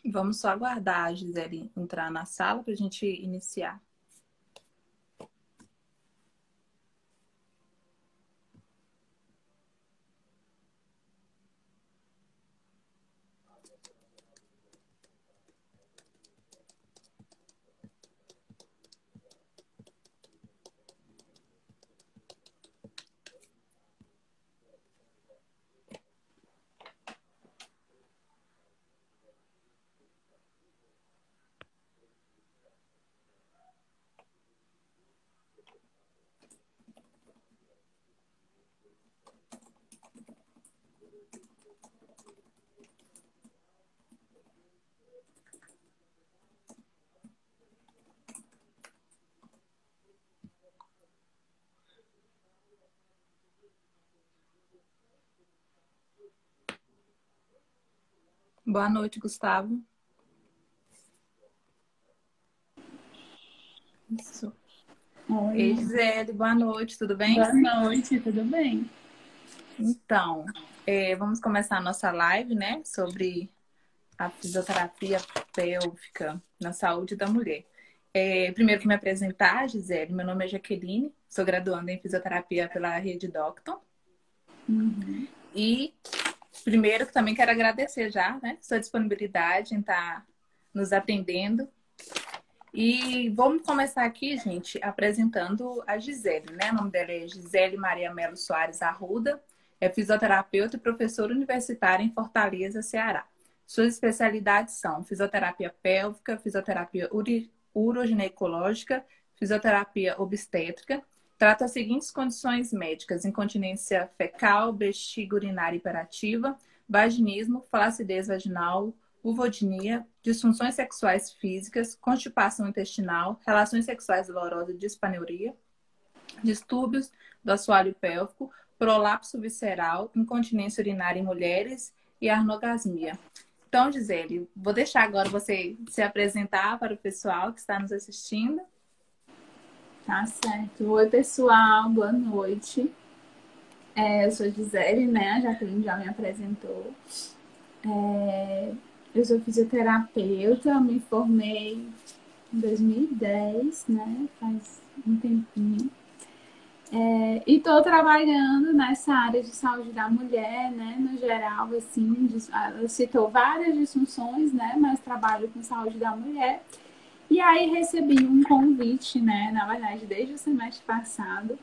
Vamos só aguardar a Gisele entrar na sala para a gente iniciar. Boa noite, Gustavo. Isso. Oi. Ei, Gisele, boa noite, tudo bem? Boa noite, tudo bem? Então, vamos começar a nossa live, né? Sobre a fisioterapia pélvica na saúde da mulher. Primeiro, me apresentar, Gisele. Meu nome é Jaqueline, sou graduanda em fisioterapia pela Rede Docton. E primeiro, também quero agradecer já, né? Sua disponibilidade em estar nos atendendo. E vamos começar aqui, gente, apresentando a Gisele, né? O nome dela é Gisele Maria Melo Soares Arruda, é fisioterapeuta e professora universitária em Fortaleza, Ceará. Suas especialidades são fisioterapia pélvica, fisioterapia uroginecológica, fisioterapia obstétrica. Trata as seguintes condições médicas: incontinência fecal, bexiga urinária hiperativa, vaginismo, flacidez vaginal, vulvodynia, disfunções sexuais físicas, constipação intestinal, relações sexuais dolorosas e dispareunia, distúrbios do assoalho pélvico, prolapso visceral, incontinência urinária em mulheres e arnogasmia. Então, Gisele, vou deixar agora você se apresentar para o pessoal que está nos assistindo. Tá certo. Oi, pessoal, boa noite. Eu sou Gisele, né? A Jaqueline já me apresentou. Eu sou fisioterapeuta, me formei em 2010, né? Faz um tempinho. E estou trabalhando nessa área de saúde da mulher, né? No geral, assim, ela citou várias disfunções, né? Mas trabalho com saúde da mulher. E aí recebi um convite, né? Na verdade, desde o semestre passado,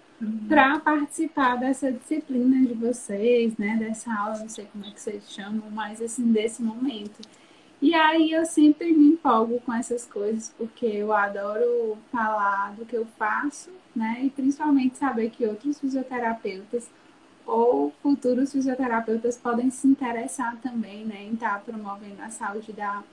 para participar dessa disciplina de vocês, né? Dessa aula, não sei como é que vocês chamam, mas assim, desse momento. E aí eu sempre me empolgo com essas coisas, porque eu adoro falar do que eu faço, né? E principalmente saber que outros fisioterapeutas ou futuros fisioterapeutas podem se interessar também, né? Em estar promovendo a saúde da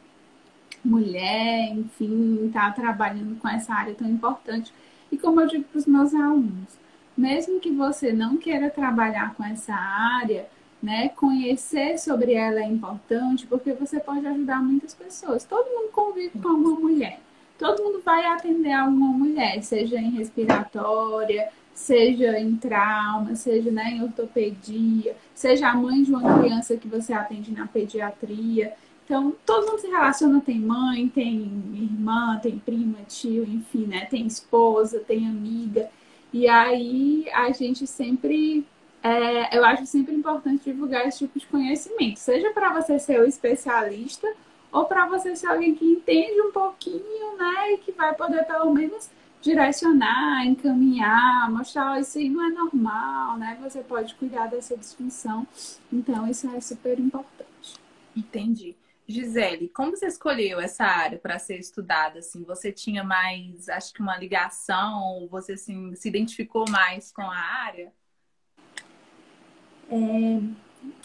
mulher, enfim, estar trabalhando com essa área tão importante. E como eu digo para os meus alunos, mesmo que você não queira trabalhar com essa área, né, conhecer sobre ela é importante, porque você pode ajudar muitas pessoas. Todo mundo convive com alguma mulher. Todo mundo vai atender alguma mulher, seja em respiratória, seja em trauma, seja, né, em ortopedia, seja a mãe de uma criança que você atende na pediatria. Então, todo mundo se relaciona, tem mãe, tem irmã, tem prima, tio, enfim, né? Tem esposa, tem amiga. E aí a gente sempre, eu acho sempre importante divulgar esse tipo de conhecimento, seja para você ser o especialista ou para você ser alguém que entende um pouquinho, né? E que vai poder pelo menos direcionar, encaminhar, mostrar, oh, isso aí não é normal, né? Você pode cuidar dessa disfunção. Então, isso é super importante. Entendi. Gisele, como você escolheu essa área para ser estudada? Assim, você tinha mais, acho que uma ligação, você assim, se identificou mais com a área?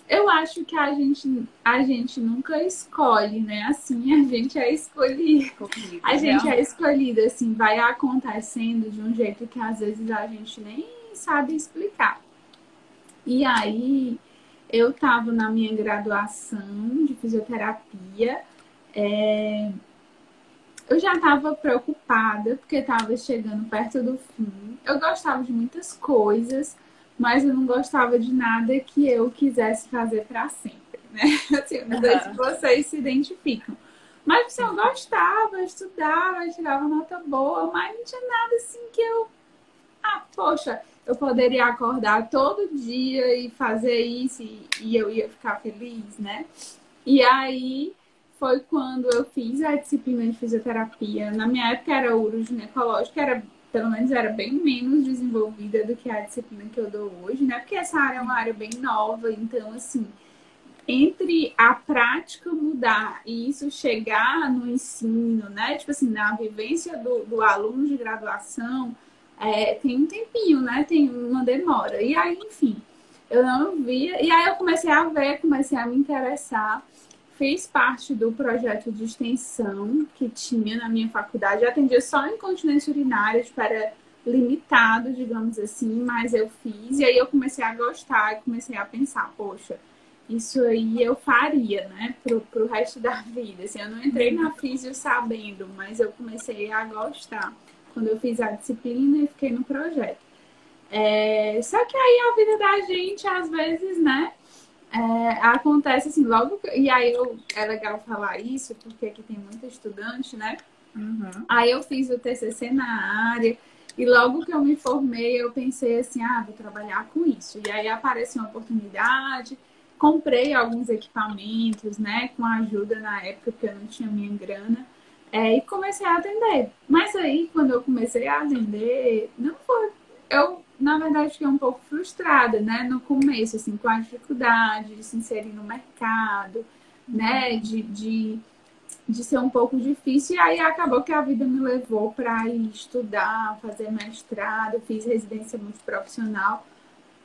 Eu acho que a gente nunca escolhe, né? Assim, a gente é escolhido. Corrida, A gente é realmente. escolhido, assim, vai acontecendo de um jeito que às vezes a gente nem sabe explicar. E aí, eu estava na minha graduação de fisioterapia, eu já estava preocupada, porque estava chegando perto do fim. Eu gostava de muitas coisas, mas eu não gostava de nada que eu quisesse fazer para sempre, né? Assim, eu não sei se Aham. vocês se identificam. Mas assim, eu gostava, eu estudava, eu tirava nota boa, mas não tinha nada assim que eu... Ah, poxa, eu poderia acordar todo dia e fazer isso e eu ia ficar feliz, né? E aí foi quando eu fiz a disciplina de fisioterapia. Na minha época era uroginecológica, era, pelo menos era bem menos desenvolvida do que a disciplina que eu dou hoje, né? Porque essa área é uma área bem nova, então assim, entre a prática mudar e isso chegar no ensino, né? Tipo assim, na vivência do aluno de graduação, tem um tempinho, né? Tem uma demora. E aí, enfim, eu não via. E aí eu comecei a ver, comecei a me interessar. Fiz parte do projeto de extensão que tinha na minha faculdade. Eu atendia só incontinência urinária, tipo, era limitado, digamos assim, mas eu fiz. E aí eu comecei a gostar, comecei a pensar, poxa, isso aí eu faria, né, pro resto da vida. Assim, eu não entrei na físio sabendo, mas eu comecei a gostar quando eu fiz a disciplina e fiquei no projeto. Só que aí a vida da gente, às vezes, né, acontece assim, logo... E aí é legal falar isso, porque aqui tem muita estudante, né? Uhum. Aí eu fiz o TCC na área e logo que eu me formei, eu pensei assim, vou trabalhar com isso. E aí apareceu uma oportunidade, comprei alguns equipamentos, né, com ajuda na época, porque eu não tinha minha grana, e comecei a atender. Mas aí, quando eu comecei a atender, não foi... Eu, na verdade, fiquei um pouco frustrada, né, no começo, assim, com a dificuldade de se inserir no mercado, né, de ser um pouco difícil. E aí acabou que a vida me levou para ir estudar, fazer mestrado, fiz residência multiprofissional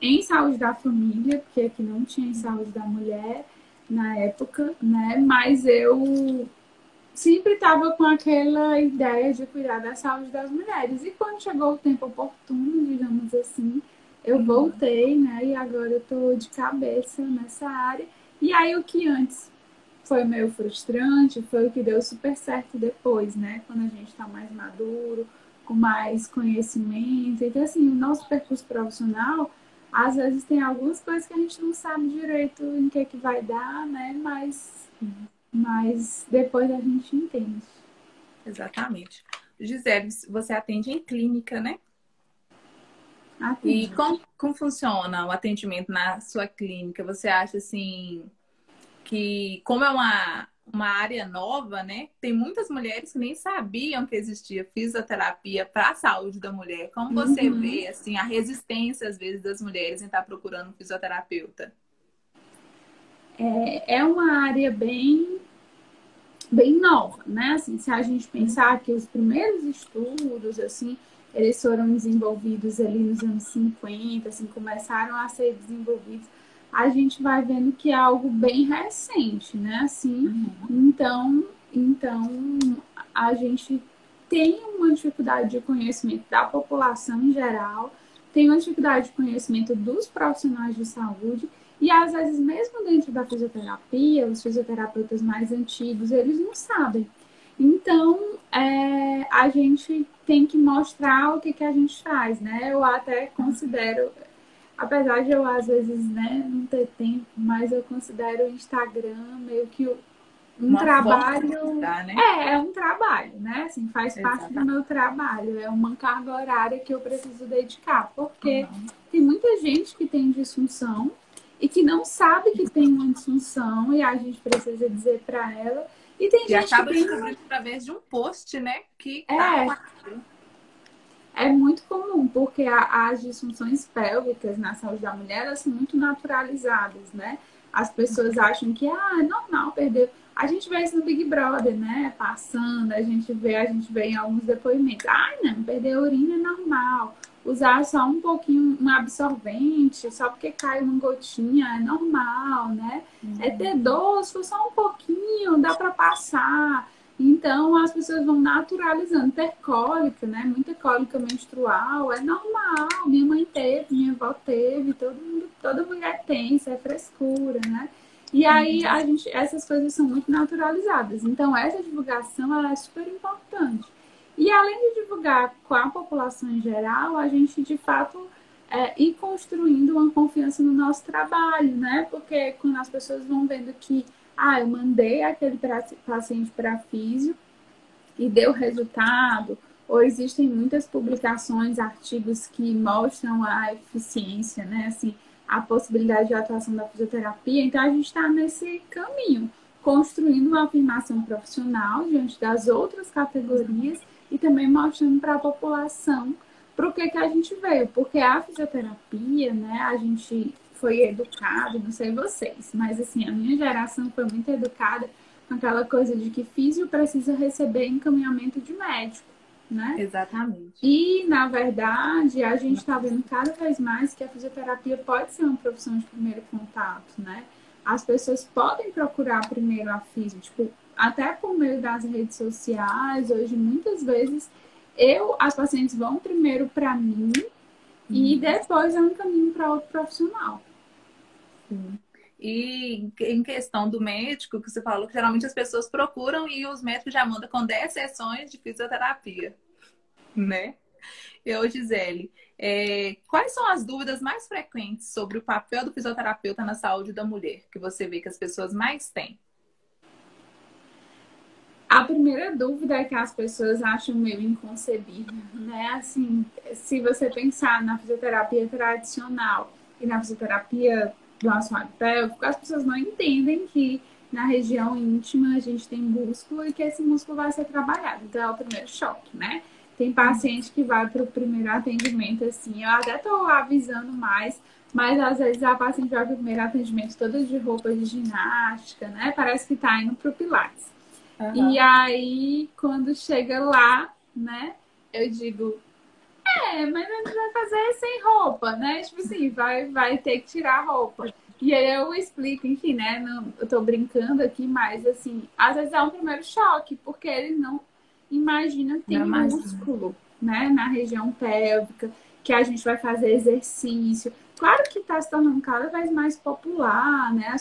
em saúde da família, porque aqui não tinha em saúde da mulher na época, né? Mas eu sempre estava com aquela ideia de cuidar da saúde das mulheres. E quando chegou o tempo oportuno, digamos assim, eu voltei, né? E agora eu tô de cabeça nessa área. E aí o que antes foi meio frustrante, foi o que deu super certo depois, né? Quando a gente está mais maduro, com mais conhecimento. Então, assim, o nosso percurso profissional, às vezes tem algumas coisas que a gente não sabe direito em que vai dar, né? Mas depois a gente entende. Exatamente. Gisele, você atende em clínica, né? E Atende. como funciona o atendimento na sua clínica? Você acha assim que, como é uma área nova, né? Tem muitas mulheres que nem sabiam que existia fisioterapia para a saúde da mulher. Como você Uhum. vê assim a resistência às vezes das mulheres em estar procurando um fisioterapeuta? É uma área bem nova, né? Assim, se a gente pensar que os primeiros estudos, assim, eles foram desenvolvidos ali nos anos 50, assim, começaram a ser desenvolvidos, a gente vai vendo que é algo bem recente, né? Assim, Uhum. então a gente tem uma dificuldade de conhecimento da população em geral, tem uma dificuldade de conhecimento dos profissionais de saúde e às vezes, mesmo dentro da fisioterapia, os fisioterapeutas mais antigos, eles não sabem. Então, a gente tem que mostrar o que a gente faz, né? Eu até considero, apesar de eu às vezes, né, não ter tempo, mas eu considero o Instagram meio que um Uma forma de trabalho. ajudar, né? É um trabalho, né? Assim, faz parte do Exatamente. meu trabalho, é uma carga horária que eu preciso dedicar, porque Uhum. tem muita gente que tem disfunção e que não sabe que tem uma disfunção e a gente precisa dizer para ela. E tem E gente que acaba tem. descobrindo através de um post, né? Que tá com É, aquilo. é muito comum, porque as disfunções pélvicas na saúde da mulher, elas são muito naturalizadas, né? As pessoas acham que é normal perder. A gente vê isso no Big Brother, né? Passando, a gente vê em alguns depoimentos. Não, perder a urina é normal. Usar só um pouquinho, um absorvente, só porque cai uma gotinha, é normal, né? É Uhum. ter dor, se for só um pouquinho, dá para passar. Então, as pessoas vão naturalizando. Ter cólica, né? Muita cólica menstrual é normal. Minha mãe teve, minha avó teve, toda mulher tem, isso é frescura, né? E aí, essas coisas são muito naturalizadas. Então, essa divulgação ela é super importante. E além de divulgar com a população em geral, a gente, de fato, ir construindo uma confiança no nosso trabalho, né? Porque quando as pessoas vão vendo que eu mandei aquele paciente para físio e deu resultado, ou existem muitas publicações, artigos que mostram a eficiência, né? Assim, a possibilidade de atuação da fisioterapia. Então, a gente está nesse caminho, construindo uma afirmação profissional diante das outras categorias e também mostrando para a população para o que a gente veio. Porque a fisioterapia, né? A gente foi educado, não sei vocês, mas assim, a minha geração foi muito educada com aquela coisa de que físio precisa receber encaminhamento de médico, né? Exatamente. E, na verdade, a gente está vendo cada vez mais que a fisioterapia pode ser uma profissão de primeiro contato, né? As pessoas podem procurar primeiro a físio, tipo, até por meio das redes sociais. Hoje, muitas vezes, as pacientes vão primeiro para mim e depois eu encaminho para outro profissional. Sim. E em questão do médico, que você falou que geralmente as pessoas procuram e os médicos já mandam com 10 sessões de fisioterapia, né? Eu, Gisele, quais são as dúvidas mais frequentes sobre o papel do fisioterapeuta na saúde da mulher, que você vê que as pessoas mais têm? A primeira dúvida é que as pessoas acham meio inconcebível, né? Assim, se você pensar na fisioterapia tradicional e na fisioterapia do assoalho pélvico, as pessoas não entendem que na região íntima a gente tem músculo e que esse músculo vai ser trabalhado. Então é o primeiro choque, né? Tem paciente que vai para o primeiro atendimento assim, eu até estou avisando mais, mas às vezes a paciente vai para o primeiro atendimento toda de roupa de ginástica, né? Parece que está indo para o Pilates. Uhum. E aí, quando chega lá, né, eu digo, mas a gente vai fazer sem roupa, né? Tipo assim, vai ter que tirar a roupa. E aí eu explico, enfim, né? Não, eu tô brincando aqui, mas assim, às vezes é um primeiro choque, porque eles não imaginam que tem Não, músculo, né, na região pélvica, que a gente vai fazer exercício. Claro que está se tornando cada vez mais popular, né?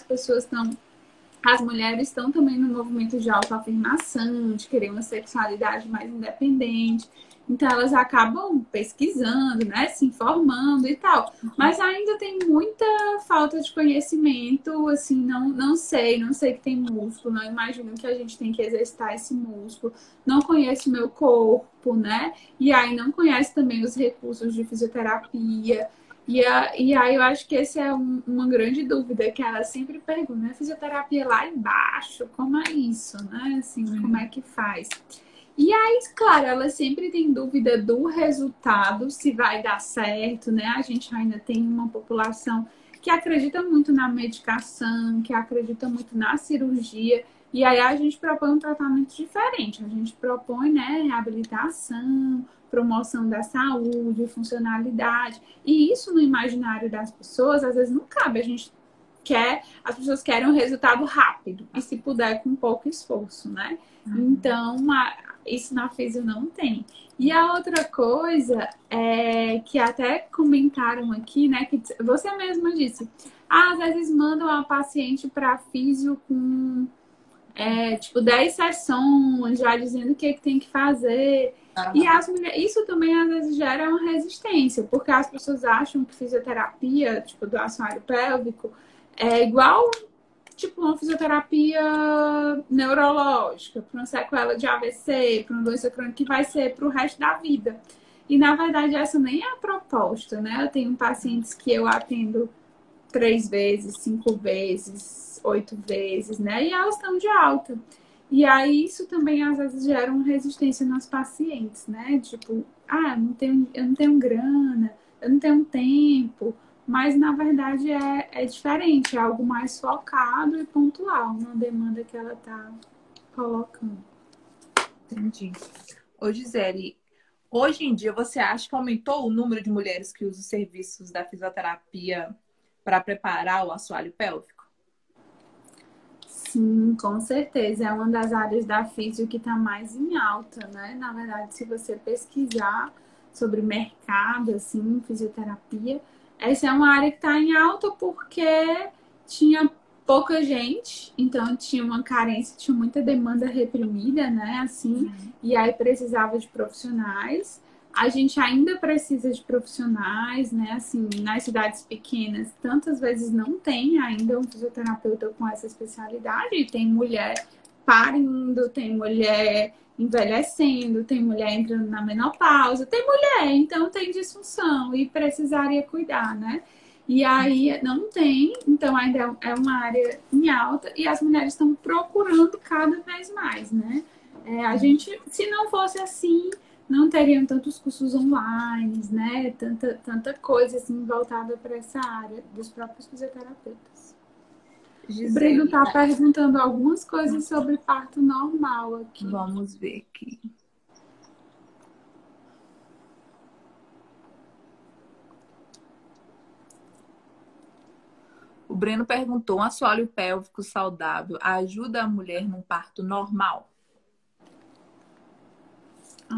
As mulheres estão também no movimento de autoafirmação, de querer uma sexualidade mais independente. Então, elas acabam pesquisando, né? Se informando e tal. Mas ainda tem muita falta de conhecimento, assim, não sei que tem músculo, não imagino que a gente tem que exercitar esse músculo. Não conheço o meu corpo, né? E aí não conhece também os recursos de fisioterapia. E aí eu acho que esse é uma grande dúvida que ela sempre pergunta, né? Fisioterapia lá embaixo, como é isso, né? Assim, como é que faz? E aí, claro, ela sempre tem dúvida do resultado, se vai dar certo, né? A gente ainda tem uma população que acredita muito na medicação, que acredita muito na cirurgia, e aí a gente propõe um tratamento diferente. A gente propõe, né, reabilitação, promoção da saúde, funcionalidade. E isso no imaginário das pessoas, às vezes não cabe. As pessoas querem um resultado rápido, e se puder com pouco esforço, né? Então, isso na fisio não tem. E a outra coisa é que até comentaram aqui, né? Que você mesma disse, às vezes mandam a paciente para fisio com tipo 10 sessões, já dizendo o que tem que fazer. E as mulheres, isso também às vezes gera uma resistência, porque as pessoas acham que fisioterapia, tipo do assoalho pélvico, é igual tipo uma fisioterapia neurológica, para uma sequela de AVC, para uma doença crônica que vai ser para o resto da vida. E na verdade essa nem é a proposta, né? Eu tenho pacientes que eu atendo 3 vezes, 5 vezes, 8 vezes, né? E elas estão de alta. E aí isso também às vezes gera uma resistência nos pacientes, né? Tipo, eu não tenho grana, eu não tenho tempo. Mas na verdade é diferente, é algo mais focado e pontual na demanda que ela está colocando. Entendi. Ô, Gisele, hoje em dia você acha que aumentou o número de mulheres que usam os serviços da fisioterapia para preparar o assoalho pélvico? Sim, com certeza. É uma das áreas da físio que está mais em alta, né? Na verdade, se você pesquisar sobre mercado, assim, fisioterapia, essa é uma área que está em alta porque tinha pouca gente, então tinha uma carência, tinha muita demanda reprimida, né? Assim, e aí precisava de profissionais. A gente ainda precisa de profissionais, né? Assim, nas cidades pequenas, tantas vezes não tem ainda um fisioterapeuta com essa especialidade. E tem mulher parindo, tem mulher envelhecendo, tem mulher entrando na menopausa, tem mulher, então tem disfunção e precisaria cuidar, né? E aí não tem, então ainda é uma área em alta e as mulheres estão procurando cada vez mais, né? A gente, se não fosse assim, não teriam tantos cursos online, né? Tanta coisa assim voltada para essa área dos próprios fisioterapeutas. O Breno está perguntando algumas coisas sobre parto normal aqui. Vamos ver aqui. O Breno perguntou: um assoalho pélvico saudável ajuda a mulher num parto normal?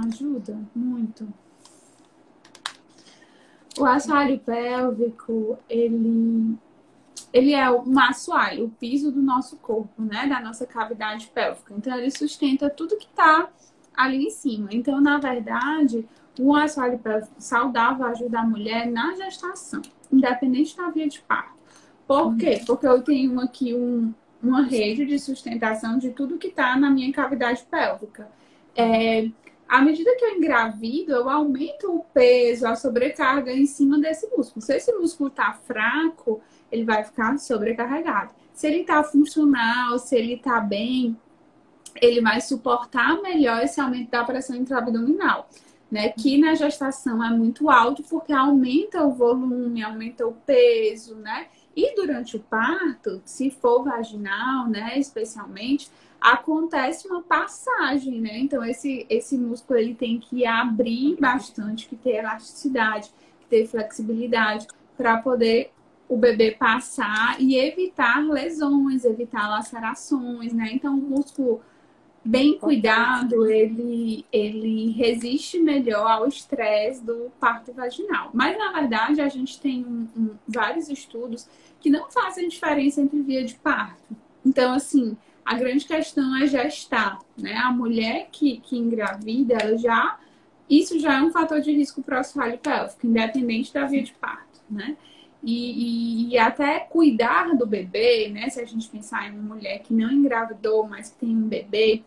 Ajuda muito. O assoalho pélvico, ele é um assoalho, o piso do nosso corpo, né? Da nossa cavidade pélvica. Então, ele sustenta tudo que está ali em cima. Então, na verdade, o assoalho pélvico saudável ajuda a mulher na gestação, independente da via de parto. Por quê? Porque eu tenho aqui uma rede de sustentação de tudo que está na minha cavidade pélvica. À medida que eu engravido, eu aumento o peso, a sobrecarga em cima desse músculo. Se esse músculo está fraco, ele vai ficar sobrecarregado. Se ele está funcional, se ele está bem, ele vai suportar melhor esse aumento da pressão intraabdominal, né? Que na gestação é muito alto porque aumenta o volume, aumenta o peso, né? E durante o parto, se for vaginal, né, especialmente, acontece uma passagem, né? Então, esse músculo ele tem que abrir bastante, que ter elasticidade, que ter flexibilidade para poder o bebê passar e evitar lesões, evitar lacerações, né? Então, o músculo bem cuidado, ele resiste melhor ao estresse do parto vaginal. Mas, na verdade, a gente tem vários estudos que não fazem diferença entre via de parto. Então, assim, a grande questão é gestar, né? A mulher que engravida, isso já é um fator de risco para o assoalho pélvico, independente da via de parto, né? E até cuidar do bebê, né? Se a gente pensar em uma mulher que não engravidou, mas que tem um bebê,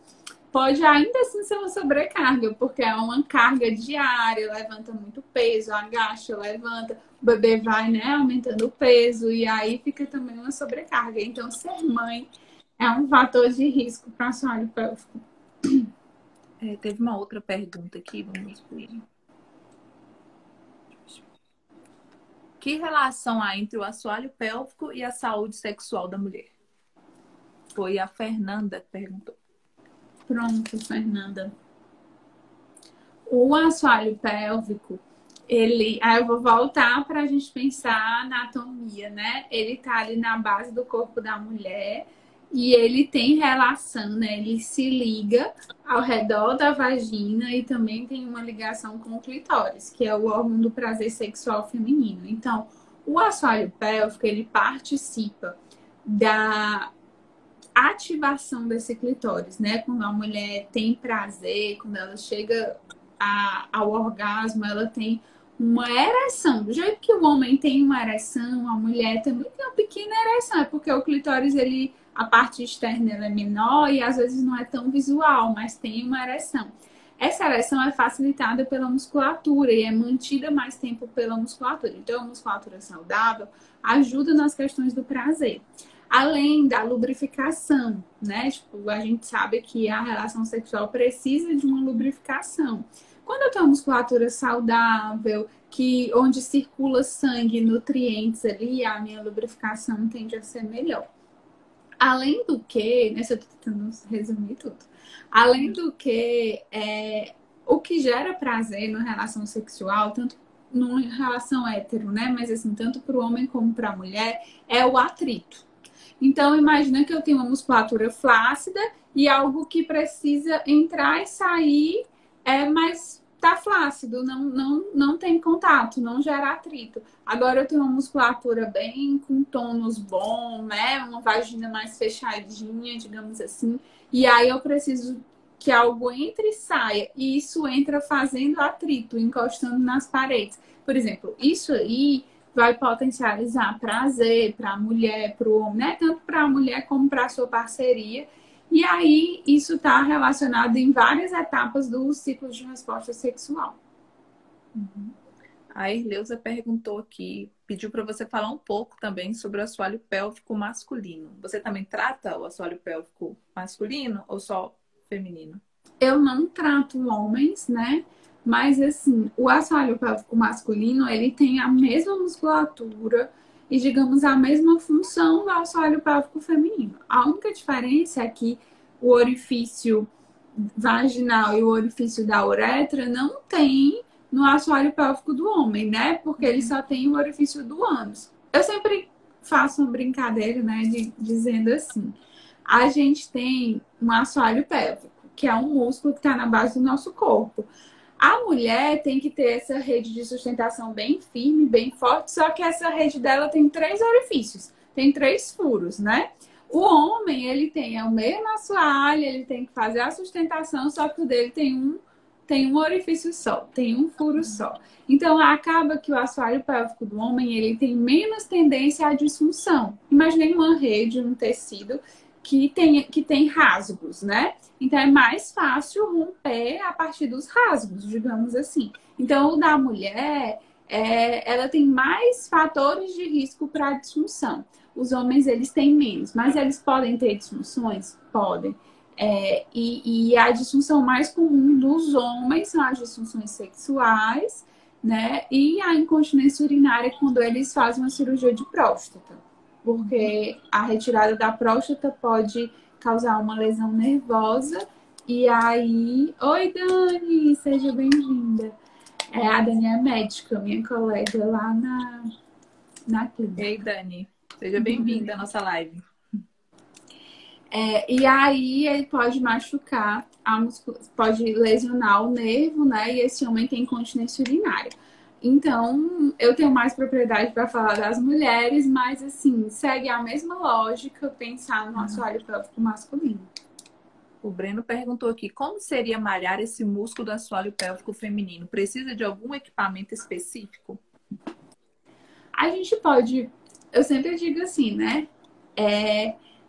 pode ainda assim ser uma sobrecarga, porque é uma carga diária, levanta muito peso, agacha, levanta, o bebê vai, né, aumentando o peso, e aí fica também uma sobrecarga. Então, ser mãe é um fator de risco para o assoalho pélvico. Teve uma outra pergunta aqui, vamos ver. Que relação há entre o assoalho pélvico e a saúde sexual da mulher? Foi a Fernanda que perguntou. Pronto, Fernanda. O assoalho pélvico, aí eu vou voltar para a gente pensar a anatomia, né? Ele tá ali na base do corpo da mulher e ele tem relação, né? Ele se liga ao redor da vagina e também tem uma ligação com o clitóris, que é o órgão do prazer sexual feminino. Então, o assoalho pélvico, ele participa da ativação desse clitóris, né? Quando a mulher tem prazer, quando ela chega ao orgasmo, ela tem uma ereção. Do jeito que o homem tem uma ereção, a mulher também tem uma pequena ereção. É porque o clitóris, a parte externa ela é menor e às vezes não é tão visual, mas tem uma ereção. Essa ereção é facilitada pela musculatura e é mantida mais tempo pela musculatura. Então, a musculatura saudável ajuda nas questões do prazer. Além da lubrificação, né? Tipo, a gente sabe que a relação sexual precisa de uma lubrificação. Quando eu tenho uma musculatura saudável, onde circula sangue, nutrientes ali, a minha lubrificação tende a ser melhor. Além do que, né? Eu tô tentando resumir tudo. Além do que, o que gera prazer na relação sexual, tanto numa relação hétero, né? Mas assim, tanto para o homem como para a mulher, é o atrito. Então, imagina que eu tenho uma musculatura flácida e algo que precisa entrar e sair, mas tá flácido, não tem contato, não gera atrito. Agora eu tenho uma musculatura bem com tônus bom, né? Uma vagina mais fechadinha, digamos assim. E aí eu preciso que algo entre e saia, e isso entra fazendo atrito, encostando nas paredes. Por exemplo, isso aí vai potencializar prazer para a mulher, para o homem, né? Tanto para a mulher como para a sua parceria. E aí, isso está relacionado em várias etapas do ciclo de resposta sexual. Uhum. A Irleusa perguntou aqui, pediu para você falar um pouco também sobre o assoalho pélvico masculino. Você também trata o assoalho pélvico masculino ou só feminino? Eu não trato homens, né? Mas, assim, o assoalho pélvico masculino, ele tem a mesma musculatura e, digamos, a mesma função do assoalho pélvico feminino. A única diferença é que o orifício vaginal e o orifício da uretra não tem no assoalho pélvico do homem, né? Porque ele só tem o orifício do ânus. Eu sempre faço uma brincadeira, né? Dizendo assim, a gente tem um assoalho pélvico, que é um músculo que está na base do nosso corpo. A mulher tem que ter essa rede de sustentação bem firme, bem forte, só que essa rede dela tem 3 orifícios, tem 3 furos, né? O homem, ele tem o mesmo assoalho, ele tem que fazer a sustentação, só que o dele tem um orifício só, tem um furo só. Então, acaba que o assoalho pélvico do homem, ele tem menos tendência à disfunção. Imagine uma rede, um tecido que tem rasgos, né? Então, é mais fácil romper a partir dos rasgos, digamos assim. Então, o da mulher, ela tem mais fatores de risco para disfunção. Os homens, eles têm menos, mas eles podem ter disfunções? Podem. E a disfunção mais comum dos homens são as disfunções sexuais, né? E a incontinência urinária quando eles fazem uma cirurgia de próstata. Porque a retirada da próstata pode causar uma lesão nervosa. E aí... Oi, Dani! Seja bem-vinda. A Dani é médica, minha colega lá na clínica. Ei, Dani, seja bem-vinda à nossa live. E aí ele pode machucar, pode lesionar o nervo, né? E esse homem tem incontinência urinária. Então, eu tenho mais propriedade para falar das mulheres, mas assim, segue a mesma lógica pensar no assoalho pélvico masculino. O Breno perguntou aqui, como seria malhar esse músculo do assoalho pélvico feminino? Precisa de algum equipamento específico? A gente pode, eu sempre digo assim, né?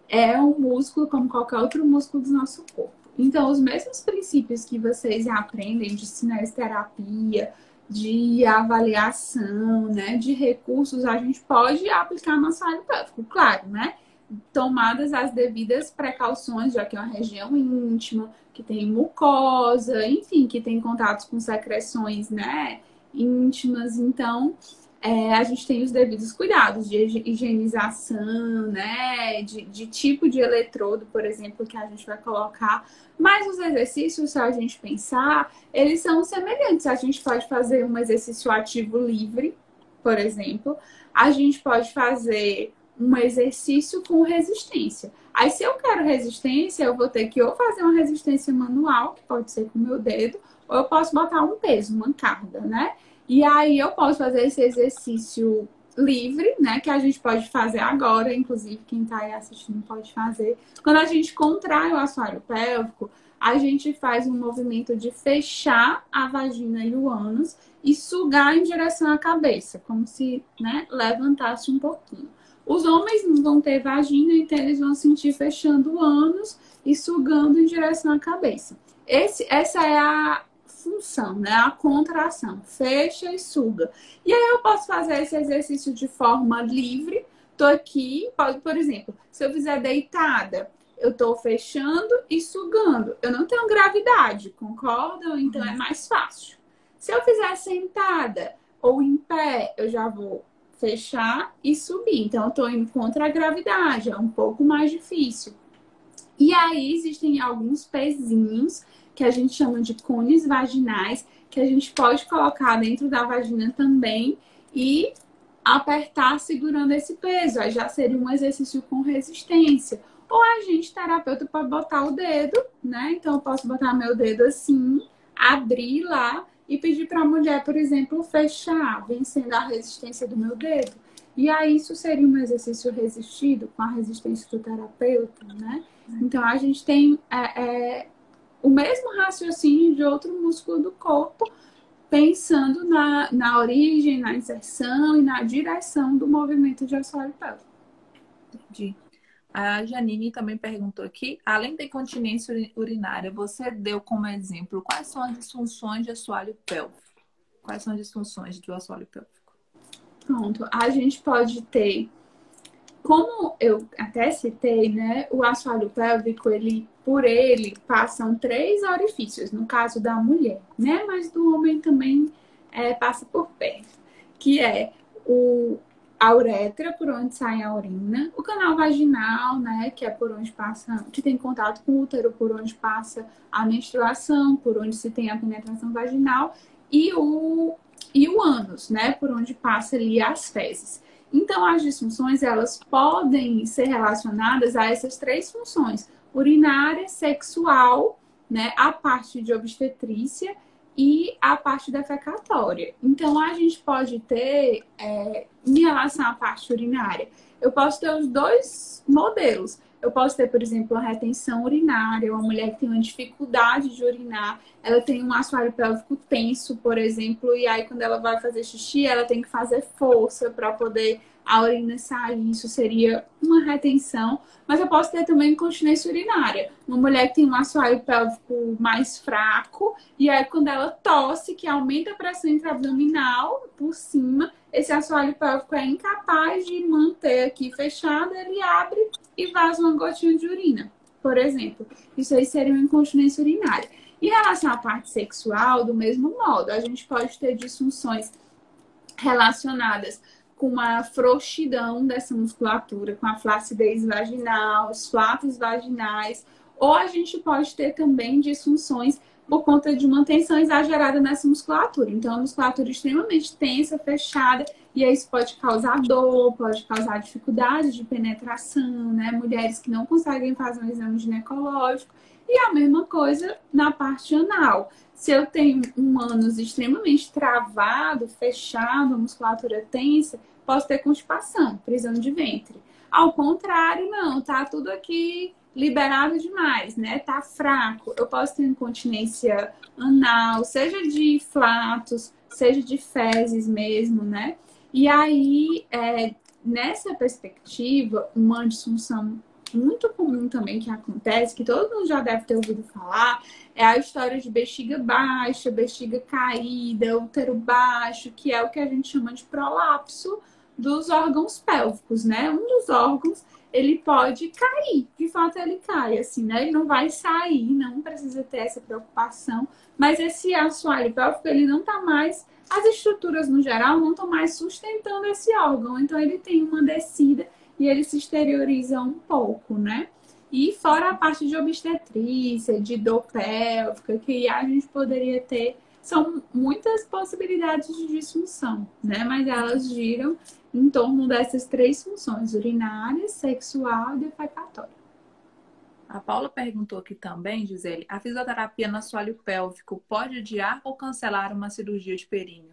É um músculo como qualquer outro músculo do nosso corpo. Então, os mesmos princípios que vocês aprendem de cinesterapia, de avaliação, né, de recursos, a gente pode aplicar no assoalho pélvico, claro, né? Tomadas as devidas precauções, já que é uma região íntima, que tem mucosa, enfim, que tem contatos com secreções, né, íntimas. Então, a gente tem os devidos cuidados de higienização, né? De tipo de eletrodo, por exemplo, que a gente vai colocar. Mas os exercícios, se a gente pensar, eles são semelhantes. A gente pode fazer um exercício ativo livre, por exemplo. A gente pode fazer um exercício com resistência. Aí, se eu quero resistência, eu vou ter que ou fazer uma resistência manual, que pode ser com o meu dedo, ou eu posso botar um peso, uma carga, né? E aí eu posso fazer esse exercício livre, né? Que a gente pode fazer agora, inclusive quem está aí assistindo pode fazer. Quando a gente contrai o assoalho pélvico, a gente faz um movimento de fechar a vagina e o ânus e sugar em direção à cabeça, como se, né, levantasse um pouquinho. Os homens não vão ter vagina, então eles vão sentir fechando o ânus e sugando em direção à cabeça. Essa é a função, né? A contração. Fecha e suga. E aí eu posso fazer esse exercício de forma livre. Tô aqui, por exemplo, se eu fizer deitada, eu tô fechando e sugando. Eu não tenho gravidade, concordam? Então é mais fácil. Se eu fizer sentada ou em pé, eu já vou fechar e subir. Então eu tô indo contra a gravidade, é um pouco mais difícil. E aí existem alguns pezinhos que a gente chama de cones vaginais, que a gente pode colocar dentro da vagina também e apertar segurando esse peso. Aí já seria um exercício com resistência. Ou a gente, terapeuta, pode botar o dedo, né? Então eu posso botar meu dedo assim, abrir lá e pedir para a mulher, por exemplo, fechar, vencendo a resistência do meu dedo. E aí isso seria um exercício resistido com a resistência do terapeuta, né? Então a gente tem o mesmo raciocínio de outro músculo do corpo, pensando na origem, na inserção e na direção do movimento de assoalho pélvico. Entendi. A Janine também perguntou aqui, além da incontinência urinária, você deu como exemplo quais são as disfunções de assoalho pélvico? Quais são as disfunções do assoalho pélvico? Pronto, a gente pode ter, como eu até citei, né, o assoalho pélvico, por ele passam 3 orifícios, no caso da mulher, né, mas do homem também passa por perto, que é a uretra, por onde sai a urina, o canal vaginal, né, que é por onde passa, que tem contato com o útero, por onde passa a menstruação, por onde se tem a penetração vaginal, e o ânus, né, por onde passa ali as fezes. Então, as disfunções, elas podem ser relacionadas a essas 3 funções: urinária, sexual, né, a parte de obstetrícia e a parte defecatória. Então, a gente pode ter, em relação à parte urinária, eu posso ter os 2 modelos. Eu posso ter, por exemplo, a retenção urinária, uma mulher que tem uma dificuldade de urinar, ela tem um assoalho pélvico tenso, por exemplo, e aí quando ela vai fazer xixi, ela tem que fazer força para poder a urina sair. Isso seria uma retenção. Mas eu posso ter também incontinência urinária. Uma mulher que tem um assoalho pélvico mais fraco, e aí quando ela tosse, que aumenta a pressão intraabdominal por cima, esse assoalho pélvico é incapaz de manter aqui fechado, ele abre e vaza uma gotinha de urina, por exemplo. Isso aí seria uma incontinência urinária. Em relação à parte sexual, do mesmo modo, a gente pode ter disfunções relacionadas com a frouxidão dessa musculatura, com a flacidez vaginal, os flatos vaginais, ou a gente pode ter também disfunções por conta de uma tensão exagerada nessa musculatura. Então, a musculatura extremamente tensa, fechada, e aí isso pode causar dor, pode causar dificuldade de penetração, né? Mulheres que não conseguem fazer um exame ginecológico. E a mesma coisa na parte anal. Se eu tenho um ânus extremamente travado, fechado, a musculatura tensa, posso ter constipação, prisão de ventre. Ao contrário, não, tá tudo aqui liberado demais, né? Tá fraco. Eu posso ter incontinência anal, seja de flatos, seja de fezes mesmo, né? E aí, nessa perspectiva, uma disfunção muito comum também que acontece, que todo mundo já deve ter ouvido falar, é a história de bexiga baixa, bexiga caída, útero baixo, que é o que a gente chama de prolapso dos órgãos pélvicos, né? Um dos órgãos, ele pode cair, de fato ele cai, assim, né? Ele não vai sair, não precisa ter essa preocupação, mas esse assoalho pélvico, ele não tá mais, as estruturas no geral não estão mais sustentando esse órgão, então ele tem uma descida e ele se exterioriza um pouco, né? E fora a parte de obstetrícia, de dor pélvica, que a gente poderia ter, são muitas possibilidades de disfunção, né? Mas elas giram em torno dessas 3 funções: urinária, sexual e defecatória. A Paula perguntou aqui também, Gisele, a fisioterapia no assoalho pélvico pode adiar ou cancelar uma cirurgia de períneo?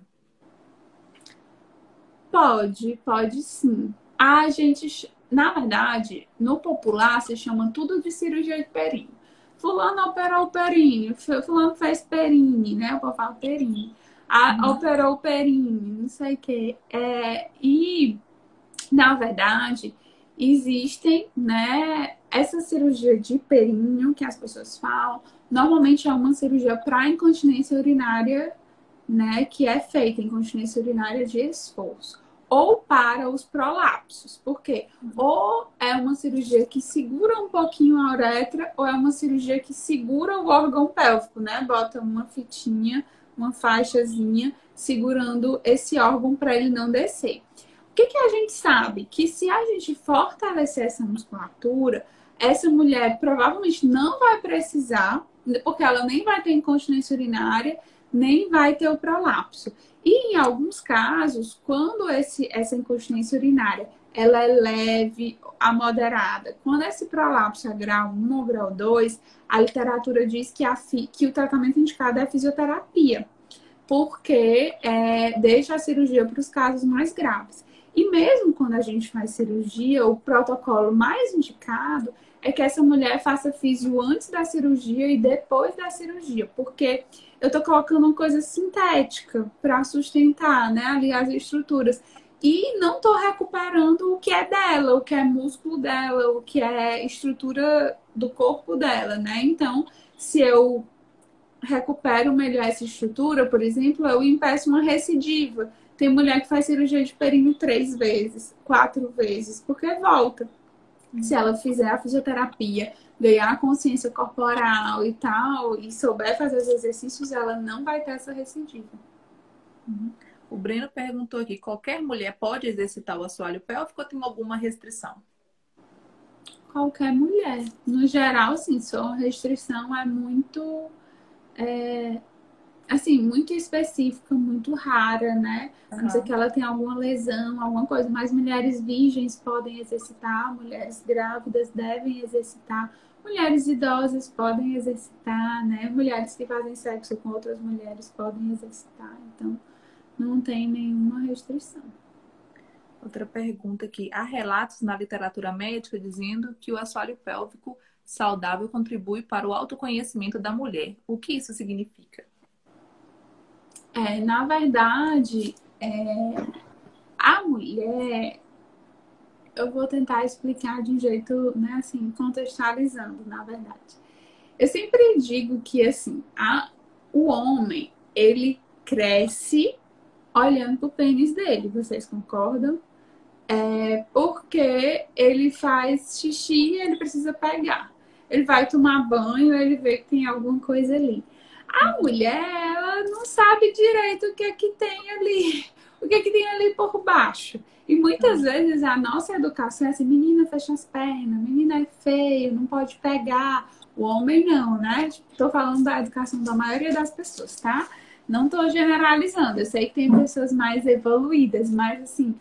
Pode sim. A gente, na verdade, no popular se chama tudo de cirurgia de períneo. Fulano operou o períneo, fulano fez perine, né? Eu vou falar perine. Operou o períneo, não sei o quê. E, na verdade, existem, né, essa cirurgia de períneo que as pessoas falam. Normalmente é uma cirurgia para incontinência urinária, né, que é feita incontinência urinária de esforço. Ou para os prolapsos. Por quê? Ou é uma cirurgia que segura um pouquinho a uretra, ou é uma cirurgia que segura o órgão pélvico, né? Bota uma fitinha, uma faixazinha, segurando esse órgão para ele não descer. O que a gente sabe? Que se a gente fortalecer essa musculatura, essa mulher provavelmente não vai precisar, porque ela nem vai ter incontinência urinária, nem vai ter o prolapso. E em alguns casos, quando essa incontinência urinária ela é leve a moderada, quando esse prolapso é grau 1 ou grau 2, a literatura diz que o tratamento indicado é a fisioterapia, porque deixa a cirurgia para os casos mais graves. E mesmo quando a gente faz cirurgia, o protocolo mais indicado é que essa mulher faça físio antes da cirurgia e depois da cirurgia, porque eu tô colocando uma coisa sintética para sustentar, né, ali as estruturas. E não tô recuperando o que é dela, o que é músculo dela, o que é estrutura do corpo dela, né? Então, se eu recupero melhor essa estrutura, por exemplo, eu impeço uma recidiva. Tem mulher que faz cirurgia de períneo 3 vezes, 4 vezes, porque volta. Se ela fizer a fisioterapia, ganhar a consciência corporal e tal, e souber fazer os exercícios, ela não vai ter essa recidiva. O Breno perguntou aqui, qualquer mulher pode exercitar o assoalho pélvico ou tem alguma restrição? Qualquer mulher. No geral, assim, sua restrição é muito, assim, muito específica, muito rara, né? A não ser que ela tenha alguma lesão, alguma coisa. Mas mulheres virgens podem exercitar, mulheres grávidas devem exercitar, mulheres idosas podem exercitar, né? Mulheres que fazem sexo com outras mulheres podem exercitar. Então, não tem nenhuma restrição. Outra pergunta aqui. Há relatos na literatura médica dizendo que o assoalho pélvico saudável contribui para o autoconhecimento da mulher. O que isso significa? Na verdade, a mulher, eu vou tentar explicar de um jeito, né, assim, contextualizando, na verdade. Eu sempre digo que, assim, o homem, ele cresce olhando pro pênis dele, vocês concordam? Porque ele faz xixi e ele precisa pegar. Ele vai tomar banho, ele vê que tem alguma coisa ali. A mulher, ela não sabe direito o que é que tem ali, o que é que tem ali por baixo. E muitas vezes a nossa educação é assim, menina, fecha as pernas, menina é feio, não pode pegar. O homem não, né? Tô falando da educação da maioria das pessoas, tá? Não tô generalizando. Eu sei que tem pessoas mais evoluídas, mas assim,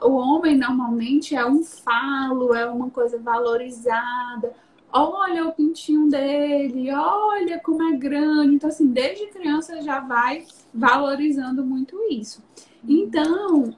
o homem normalmente é um falo, é uma coisa valorizada. Olha o pintinho dele, olha como é grande. Então, assim, desde criança já vai valorizando muito isso. Então,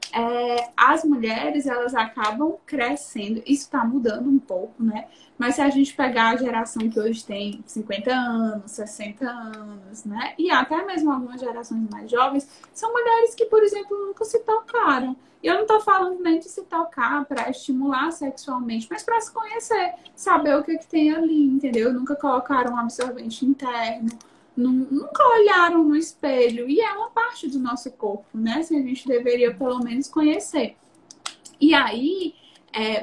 as mulheres, elas acabam crescendo. Isso está mudando um pouco, né? Mas se a gente pegar a geração que hoje tem 50 anos, 60 anos, né? E até mesmo algumas gerações mais jovens, são mulheres que, por exemplo, nunca se tocaram. E eu não tô falando nem de se tocar para estimular sexualmente, mas para se conhecer, saber o que tem ali, entendeu? Nunca colocaram um absorvente interno, nunca olharam no espelho. E é uma parte do nosso corpo, né? Assim, a gente deveria pelo menos conhecer. E aí,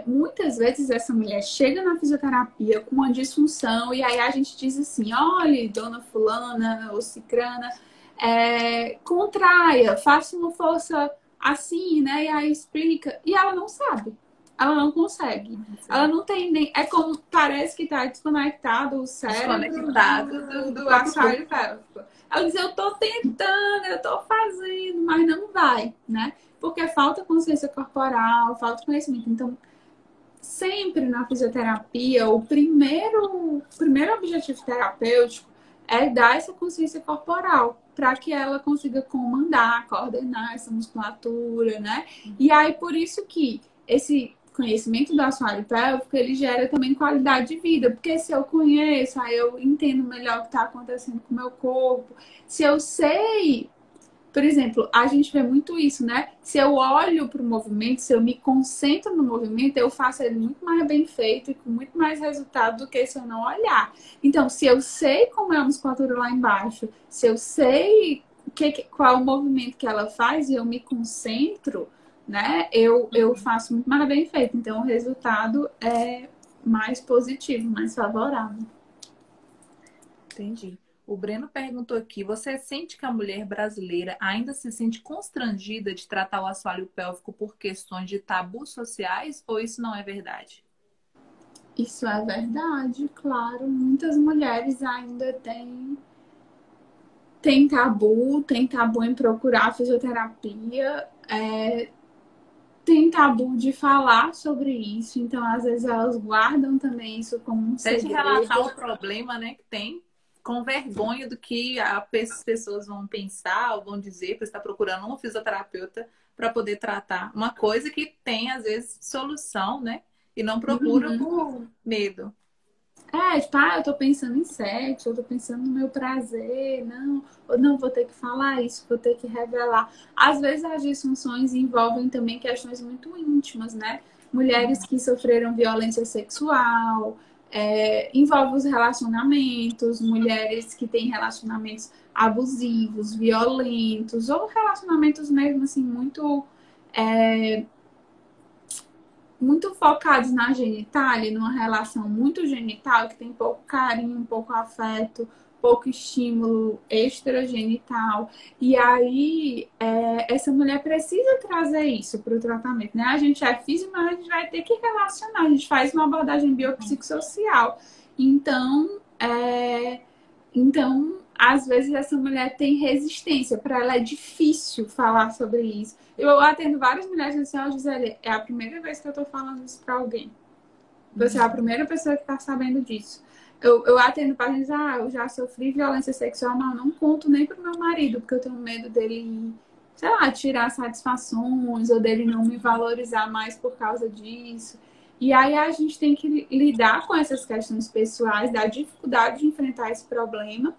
muitas vezes essa mulher chega na fisioterapia com uma disfunção, e aí a gente diz assim: olha, dona fulana ou cicrana, contraia, faça uma força assim, né? E aí explica. E ela não sabe. Ela não consegue. Sim. Ela não tem nem. É como parece que tá desconectado o cérebro do assoalho pélvico. Ela diz, eu tô tentando, eu tô fazendo, mas não vai, né? Porque falta consciência corporal, falta conhecimento. Então, sempre na fisioterapia, o primeiro objetivo terapêutico é dar essa consciência corporal para que ela consiga comandar, coordenar essa musculatura, né? E aí, por isso que esse conhecimento do assoalho pélvico, ele gera também qualidade de vida, porque se eu conheço, aí eu entendo melhor o que está acontecendo com o meu corpo. Se eu sei, por exemplo, a gente vê muito isso, né? Se eu olho para o movimento, se eu me concentro no movimento, eu faço ele muito mais bem feito e com muito mais resultado do que se eu não olhar. Então, se eu sei como é a musculatura lá embaixo, se eu sei qual é o movimento que ela faz e eu me concentro, né? Eu faço muito mais bem feito. Então, o resultado é mais positivo, mais favorável. Entendi. O Breno perguntou aqui: você sente que a mulher brasileira ainda se sente constrangida de tratar o assoalho pélvico por questões de tabus sociais ou isso não é verdade? Isso é verdade, claro. Muitas mulheres ainda têm tabu em procurar fisioterapia, tem tabu de falar sobre isso, então às vezes elas guardam também isso como um segredo. Até de relatar o problema, né, que tem, com vergonha do que as pessoas vão pensar ou vão dizer, para estar procurando um fisioterapeuta para poder tratar uma coisa que tem, às vezes, solução, né? e não procura Uhum. por medo. Tipo, eu tô pensando em sexo, eu tô pensando no meu prazer, não, ou não vou ter que falar isso, vou ter que revelar. Às vezes as disfunções envolvem também questões muito íntimas, né? Mulheres que sofreram violência sexual, envolve os relacionamentos, mulheres que têm relacionamentos abusivos, violentos, ou relacionamentos mesmo assim é, muito focados na genitália, numa relação muito genital, que tem pouco carinho, pouco afeto, pouco estímulo extragenital. E aí, essa mulher precisa trazer isso para o tratamento, né? A gente é físico, mas a gente vai ter que relacionar, a gente faz uma abordagem biopsicossocial. Então, às vezes essa mulher tem resistência, para ela é difícil falar sobre isso. Eu atendo várias mulheres e assim, Gisele, é a primeira vez que eu tô falando isso para alguém. Você é a primeira pessoa que tá sabendo disso. Eu atendo pacientes, eu já sofri violência sexual, mas eu não conto nem pro meu marido, porque eu tenho medo dele, sei lá, tirar satisfações, ou dele não me valorizar mais por causa disso. E aí a gente tem que lidar com essas questões pessoais, da dificuldade de enfrentar esse problema,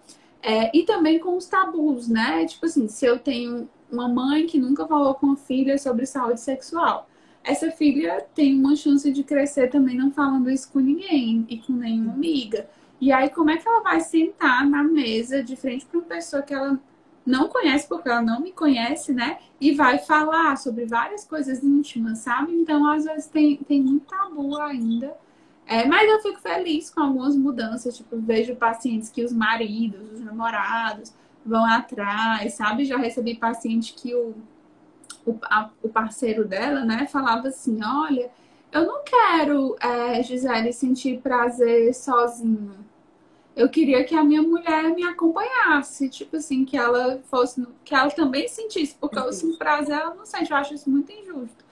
e também com os tabus, né? Tipo assim, se eu tenho uma mãe que nunca falou com a filha sobre saúde sexual, essa filha tem uma chance de crescer também não falando isso com ninguém e com nenhuma amiga. E aí, como é que ela vai sentar na mesa de frente para uma pessoa que ela não conhece, porque ela não me conhece, né? E vai falar sobre várias coisas íntimas, sabe? Então, às vezes, tem muito tabu ainda. Mas eu fico feliz com algumas mudanças. Tipo, vejo pacientes que os maridos, os namorados vão atrás, sabe? Já recebi paciente que o parceiro dela, né, falava assim: olha, eu não quero, Gisele, sentir prazer sozinho. Eu queria que a minha mulher me acompanhasse, tipo assim, que ela fosse, que ela também sentisse, porque eu sinto prazer, ela não sente, eu acho isso muito injusto.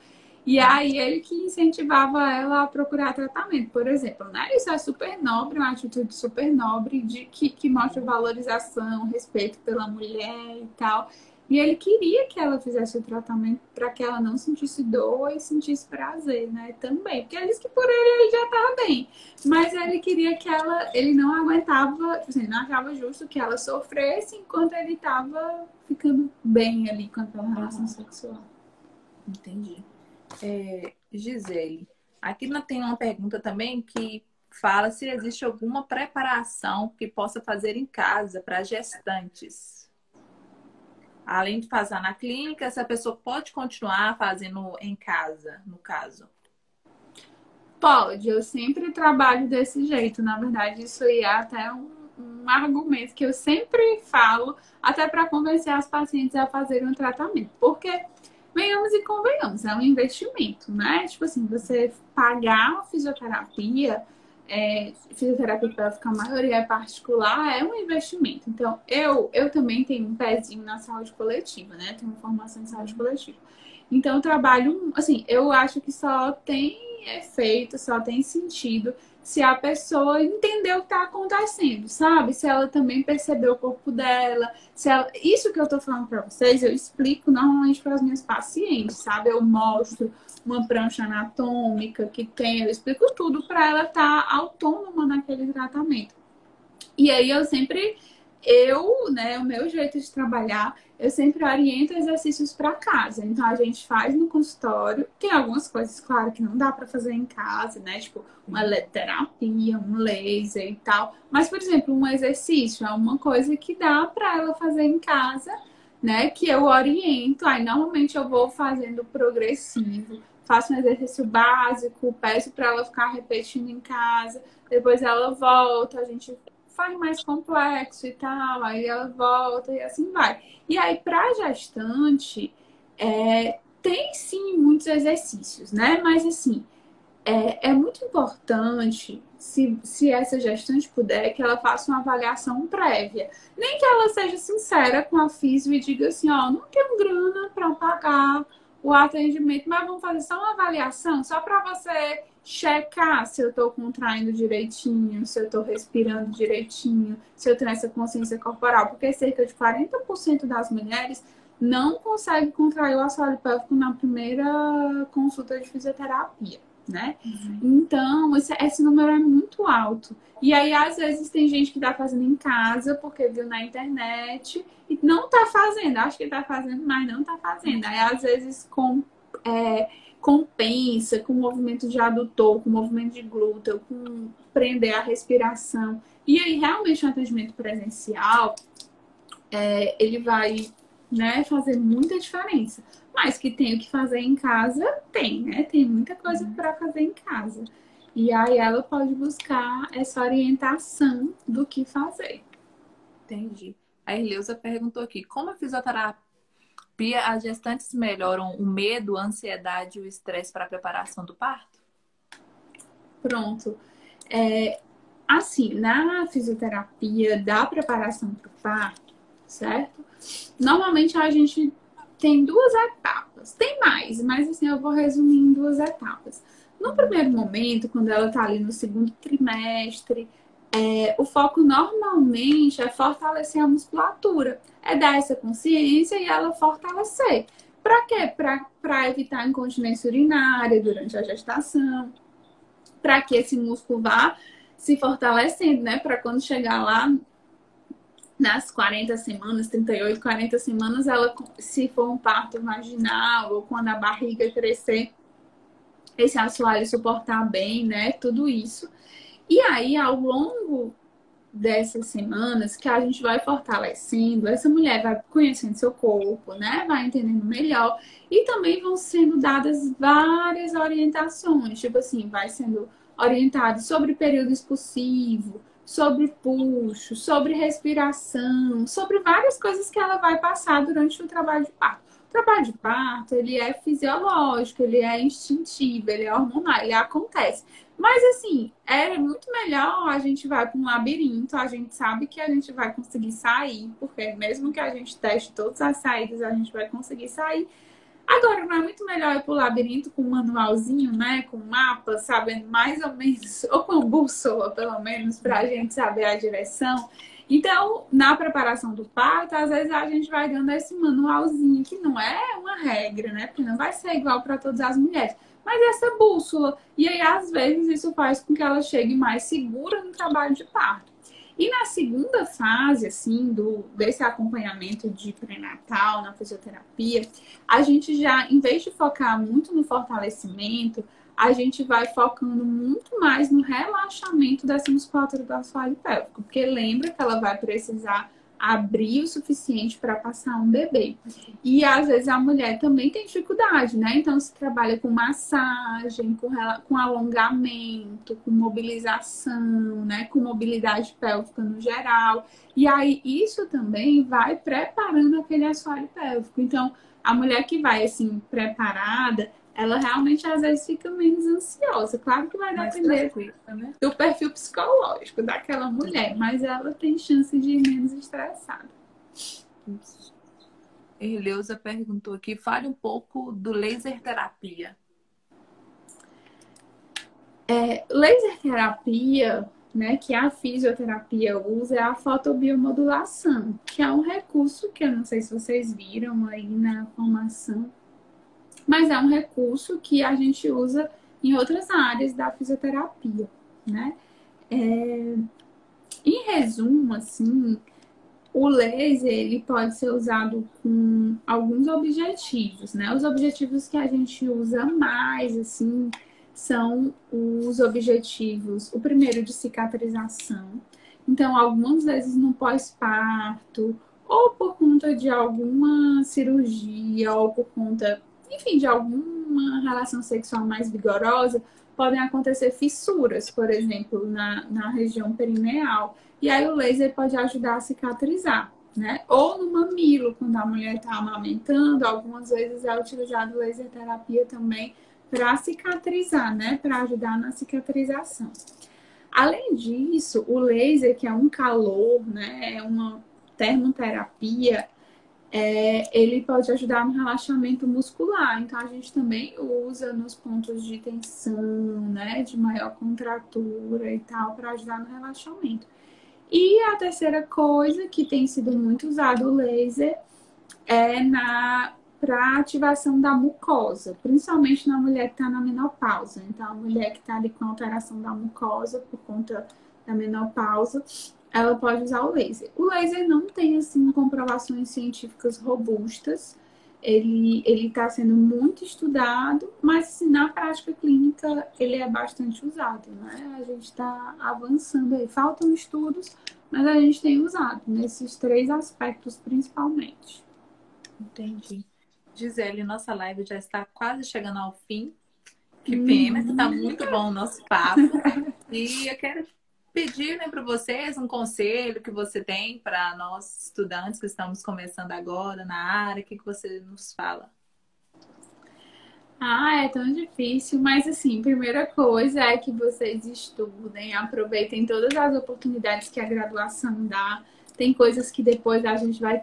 E aí ele que incentivava ela a procurar tratamento, por exemplo, né? Isso é super nobre, uma atitude super nobre que mostra valorização, respeito pela mulher e tal. E ele queria que ela fizesse o tratamento para que ela não sentisse dor e sentisse prazer, né? Também, porque ele disse que por ele já estava bem, mas ele queria que ele não aguentava, assim, não achava justo que ela sofresse enquanto ele estava ficando bem ali com aquela relação sexual. Entendi. Gisele, aqui tem uma pergunta também que fala se existe alguma preparação que possa fazer em casa para gestantes. Além de fazer na clínica, essa pessoa pode continuar fazendo em casa, no caso. Pode, eu sempre trabalho desse jeito. Na verdade, isso aí é até um argumento que eu sempre falo, até para convencer as pacientes a fazerem um tratamento. Porque, venhamos e convenhamos, é um investimento, né? Tipo assim, você pagar a fisioterapia, fisioterapia pélvica, a maioria é particular, é um investimento. Então, eu também tenho um pezinho na saúde coletiva, né? Tenho uma formação em saúde coletiva. Então, eu trabalho, assim, eu acho que só tem efeito, só tem sentido se a pessoa entender o que está acontecendo, sabe? Se ela também percebeu o corpo dela, se ela... Isso que eu tô falando para vocês, eu explico normalmente para as minhas pacientes, sabe? Eu mostro uma prancha anatômica que tem, eu explico tudo para ela estar autônoma naquele tratamento. E aí né, o meu jeito de trabalhar, eu sempre oriento exercícios para casa. Então a gente faz no consultório. Tem algumas coisas, claro, que não dá para fazer em casa, né? Tipo uma eletroterapia, um laser e tal. Mas, por exemplo, um exercício é uma coisa que dá para ela fazer em casa, né? Que eu oriento. Aí normalmente eu vou fazendo progressivo. Faço um exercício básico, peço para ela ficar repetindo em casa. Depois ela volta, a gente faz mais complexo e tal, aí ela volta e assim vai. E aí, para gestante, tem sim muitos exercícios, né? Mas assim, é muito importante, se essa gestante puder, que ela faça uma avaliação prévia. Nem que ela seja sincera com a físio e diga assim, ó, não tenho grana para pagar o atendimento, mas vamos fazer só uma avaliação, só para você checar se eu estou contraindo direitinho, se eu estou respirando direitinho, se eu tenho essa consciência corporal, porque cerca de 40% das mulheres não conseguem contrair o assoalho pélvico na primeira consulta de fisioterapia. né? Então, esse número é muito alto. E aí, às vezes, tem gente que tá fazendo em casa porque viu na internet e não tá fazendo. Acho que tá fazendo, mas não tá fazendo. Aí, às vezes, compensa com movimento de adutor, com movimento de glúteo, com prender a respiração. E aí, realmente, um atendimento presencial, ele vai, né, fazer muita diferença. Mas que tem o que fazer em casa, tem, né? Tem muita coisa para fazer em casa. E aí ela pode buscar essa orientação do que fazer. Entendi. A Irleusa perguntou aqui, como a fisioterapia, as gestantes melhoram o medo, a ansiedade e o estresse para a preparação do parto? Pronto. Assim, na fisioterapia da preparação para o parto, certo? Normalmente a gente tem 2 etapas. Tem mais, mas assim, eu vou resumir em 2 etapas. No primeiro momento, quando ela está ali no segundo trimestre, o foco normalmente é fortalecer a musculatura. É dar essa consciência e ela fortalecer. Para quê? Para evitar incontinência urinária durante a gestação. Para que esse músculo vá se fortalecendo, né? Para quando chegar lá nas 40 semanas, 38, 40 semanas, ela, se for um parto vaginal ou quando a barriga crescer, esse assoalho suportar bem, né? Tudo isso. E aí, ao longo dessas semanas que a gente vai fortalecendo, essa mulher vai conhecendo seu corpo, né? Vai entendendo melhor. E também vão sendo dadas várias orientações. Tipo assim, vai sendo orientado sobre período expulsivo, sobre puxo, sobre respiração, sobre várias coisas que ela vai passar durante o trabalho de parto. O trabalho de parto, ele é fisiológico, ele é instintivo, ele é hormonal, ele acontece. Mas assim, é muito melhor a gente vai para um labirinto, a gente sabe que a gente vai conseguir sair, porque mesmo que a gente teste todas as saídas, a gente vai conseguir sair. Agora, não é muito melhor ir para o labirinto com um manualzinho, né? Com mapa, sabendo mais ou menos, ou com bússola, pelo menos, para a gente saber a direção. Então, na preparação do parto, às vezes a gente vai dando esse manualzinho, que não é uma regra, né? Porque não vai ser igual para todas as mulheres. Mas essa bússola. E aí, às vezes, isso faz com que ela chegue mais segura no trabalho de parto. E na segunda fase, assim, desse acompanhamento de pré-natal, na fisioterapia, a gente já, em vez de focar muito no fortalecimento, a gente vai focando muito mais no relaxamento dessa musculatura do assoalho pélvico. Porque lembra que ela vai precisar abrir o suficiente para passar um bebê. E às vezes a mulher também tem dificuldade, né? Então se trabalha com massagem, com alongamento, com mobilização, né? Com mobilidade pélvica no geral. E aí isso também vai preparando aquele assoalho pélvico. Então a mulher que vai assim preparada, ela realmente às vezes fica menos ansiosa. Claro que vai depender, né, do perfil psicológico daquela mulher, mas ela tem chance de ir menos estressada. Erleusa perguntou aqui, fale um pouco do laser terapia. Laser terapia, né, que a fisioterapia usa, é a fotobiomodulação, que é um recurso que eu não sei se vocês viram aí na formação, mas é um recurso que a gente usa em outras áreas da fisioterapia, né? Em resumo, assim, o laser ele pode ser usado com alguns objetivos, né? Os objetivos que a gente usa mais, assim, são os objetivos, o primeiro de cicatrização. Então, algumas vezes no pós-parto, ou por conta de alguma cirurgia, ou por conta, enfim, de alguma relação sexual mais vigorosa, podem acontecer fissuras, por exemplo, na região perineal. E aí o laser pode ajudar a cicatrizar, né? Ou no mamilo, quando a mulher está amamentando, algumas vezes é utilizado laser terapia também para cicatrizar, né? Para ajudar na cicatrização. Além disso, o laser, que é um calor, né? É uma termoterapia, ele pode ajudar no relaxamento muscular. Então, a gente também usa nos pontos de tensão, né? De maior contratura e tal, para ajudar no relaxamento. E a terceira coisa que tem sido muito usado o laser é para ativação da mucosa, principalmente na mulher que está na menopausa. Então, a mulher que está ali com alteração da mucosa por conta da menopausa, ela pode usar o laser. O laser não tem, assim, comprovações científicas robustas. Ele está sendo muito estudado, mas assim, na prática clínica ele é bastante usado, né? A gente está avançando aí. Faltam estudos, mas a gente tem usado nesses 3 aspectos principalmente. Entendi. Gisele, nossa live já está quase chegando ao fim. Que pena, que está muito bom o nosso papo. E eu quero pedir, né, para vocês um conselho que você tem para nós estudantes que estamos começando agora na área. O que você nos fala? Ah, é tão difícil, mas assim, primeira coisa é que vocês estudem, aproveitem todas as oportunidades que a graduação dá. Tem coisas que depois a gente vai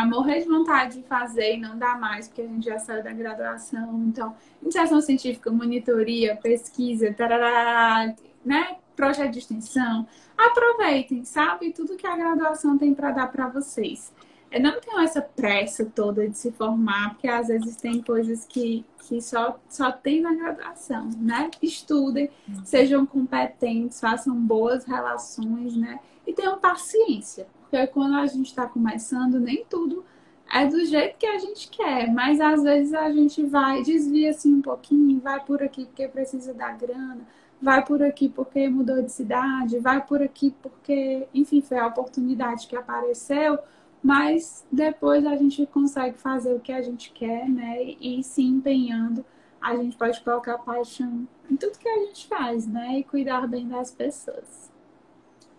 morrer de vontade de fazer e não dá mais, porque a gente já saiu da graduação. Então, iniciação científica, monitoria, pesquisa, tarará, né? Projeto de extensão. Aproveitem, sabe? Tudo que a graduação tem para dar para vocês. Eu não tenho essa pressa toda de se formar, porque às vezes tem coisas que só tem na graduação, né? Estudem, sejam competentes, façam boas relações, né? E tenham paciência, porque quando a gente está começando, nem tudo é do jeito que a gente quer, mas às vezes a gente desvia assim um pouquinho, vai por aqui porque precisa da grana, vai por aqui porque mudou de cidade, vai por aqui porque, enfim, foi a oportunidade que apareceu. Mas depois a gente consegue fazer o que a gente quer, né? E se empenhando, a gente pode colocar paixão em tudo que a gente faz, né? E cuidar bem das pessoas.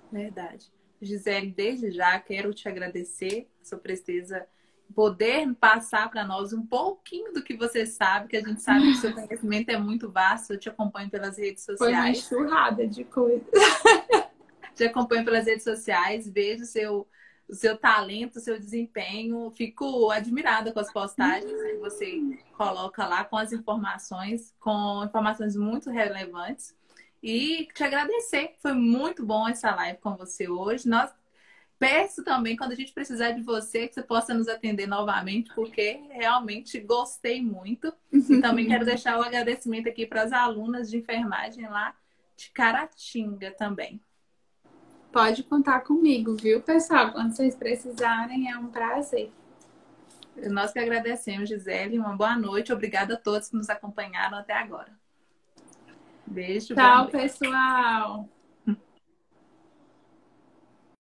Verdade. Gisele, desde já quero te agradecer a sua presteza, poder passar para nós um pouquinho do que você sabe, que a gente sabe que o seu conhecimento é muito vasto. Eu te acompanho pelas redes Foi uma sociais. enxurrada de coisas. Te acompanho pelas redes sociais, vejo o seu talento, o seu desempenho. Fico admirada com as postagens que você coloca lá, com informações muito relevantes. E te agradecer. Foi muito bom essa live com você hoje. Nós peço também, quando a gente precisar de você, que você possa nos atender novamente, porque realmente gostei muito. E também quero deixar o agradecimento aqui para as alunas de enfermagem lá de Caratinga também. Pode contar comigo, viu, pessoal? Quando vocês precisarem, é um prazer. Nós que agradecemos, Gisele. Uma boa noite. Obrigada a todos que nos acompanharam até agora. Beijo. Tchau, pessoal.